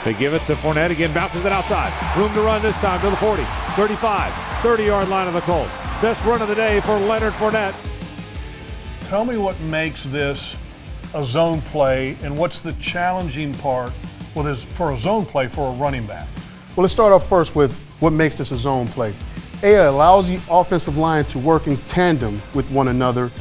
They give it to Fournette again, bounces it outside. Room to run this time to the 40, 35, 30-yard line of the Colts. Best run of the day for Leonard Fournette. Tell me what makes this a zone play and what's the challenging part for a zone play for a running back? Well, let's start off first with what makes this a zone play. It allows the offensive line to work in tandem with one another,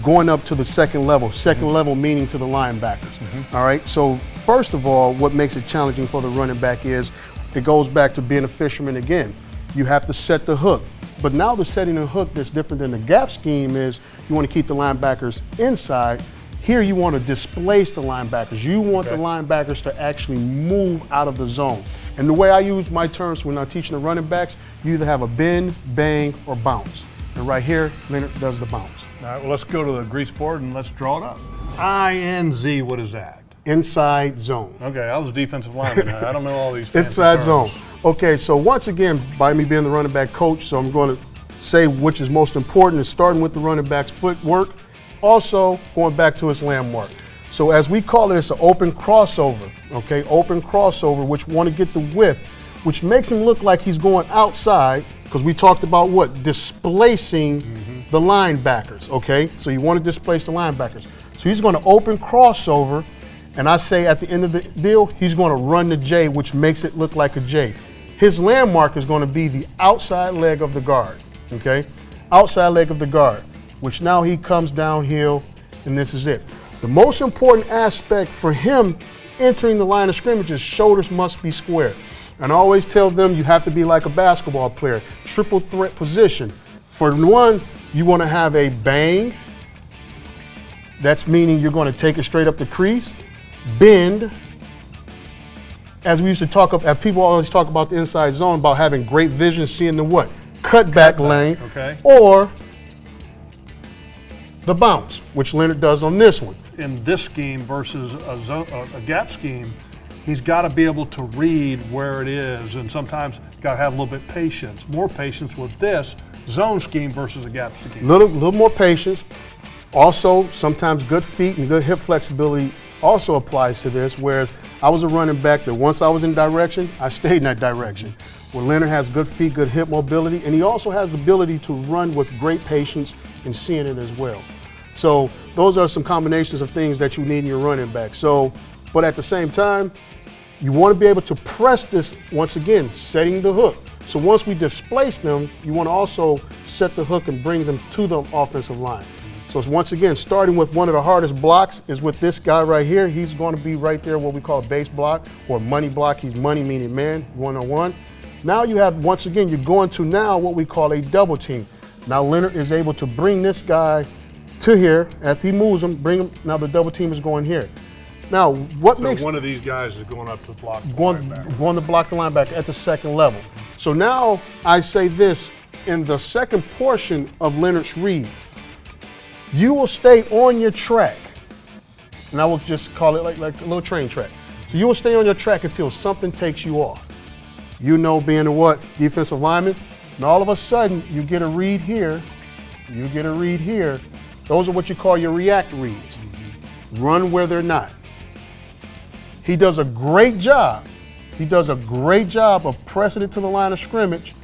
going up to the second level. Second level meaning to the linebackers. All right. So first of all, what makes it challenging for the running back is it goes back to being a fisherman again. You have to set the hook. But now the setting the hook that's different than the gap scheme is you want to keep the linebackers inside. Here you want to displace the linebackers. You want the linebackers to actually move out of the zone. And the way I use my terms when I'm teaching the running backs, you either have a bend, bang, or bounce. And right here, Leonard does the bounce. All right, well, let's go to the grease board and let's draw it up. INZ, what is that? Inside zone. Okay, I was a defensive lineman. I don't know all these fancy Inside terms. zone. Okay, so once again, by me being the running back coach, so I'm going to say which is most important is starting with the running back's footwork, also going back to his landmark. So as we call it, it's an open crossover, okay? Open crossover, which want to get the width, which makes him look like he's going outside, because we talked about what? Displacing the linebackers, okay? So you want to displace the linebackers. So he's going to open crossover, and I say at the end of the deal, he's going to run the J, which makes it look like a J. His landmark is going to be the outside leg of the guard, okay? Outside leg of the guard, which now he comes downhill, and this is it. The most important aspect for him entering the line of scrimmage is shoulders must be square. And I always tell them you have to be like a basketball player, triple threat position. For one, you want to have a bang. That's meaning you're going to take it straight up the crease. Bend. As we used to talk about, people always talk about the inside zone, about having great vision, seeing the what? Cutback lane. Okay. Or the bounce, which Leonard does on this one. In this scheme versus a gap scheme, he's got to be able to read where it is, and sometimes got to have a little bit patience, more patience with this zone scheme versus a gap scheme. Little more patience. Also, sometimes good feet and good hip flexibility also applies to this, whereas I was a running back that once I was in direction, I stayed in that direction. Where Leonard has good feet, good hip mobility, and he also has the ability to run with great patience and seeing it as well. So those are some combinations of things that you need in your running back. So, but at the same time, you want to be able to press this, once again, setting the hook. So once we displace them, you want to also set the hook and bring them to the offensive line. So it's once again, starting with one of the hardest blocks is with this guy right here. He's going to be right there, what we call a base block or money block. He's money meaning man, one-on-one. Now you have, once again, you're going to now what we call a double team. Now Leonard is able to bring this guy to here, as he moves him, bring him, now the double team is going here. Now, what makes one of these guys is going up to block the going to block the linebacker at the second level. So now I say this, in the second portion of Leonard's read, you will stay on your track, and I will just call it like a little train track. So you will stay on your track until something takes you off. You know, being a what? Defensive lineman, and all of a sudden you get a read here, you get a read here. Those are what you call your react reads. Run where they're not. He does a great job. He does a great job of pressing it to the line of scrimmage,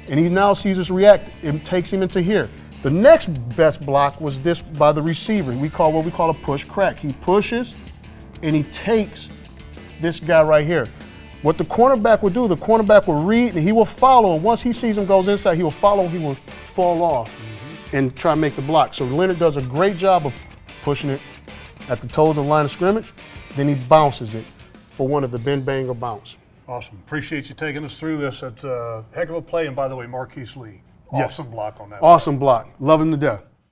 and he now sees us react. It takes him into here. The next best block was this by the receiver. We call what we call a push crack. He pushes, and he takes this guy right here. What the cornerback will do, the cornerback will read, and he will follow. And once he sees him goes inside, he will follow, he will fall off and try to make the block. So Leonard does a great job of pushing it at the toes of the line of scrimmage, then he bounces it for one of the bend, bang, or bounce. Awesome. Appreciate you taking us through this. It's a heck of a play. And by the way, Marquise Lee, Yes. awesome block on that. Awesome block. Love him to death.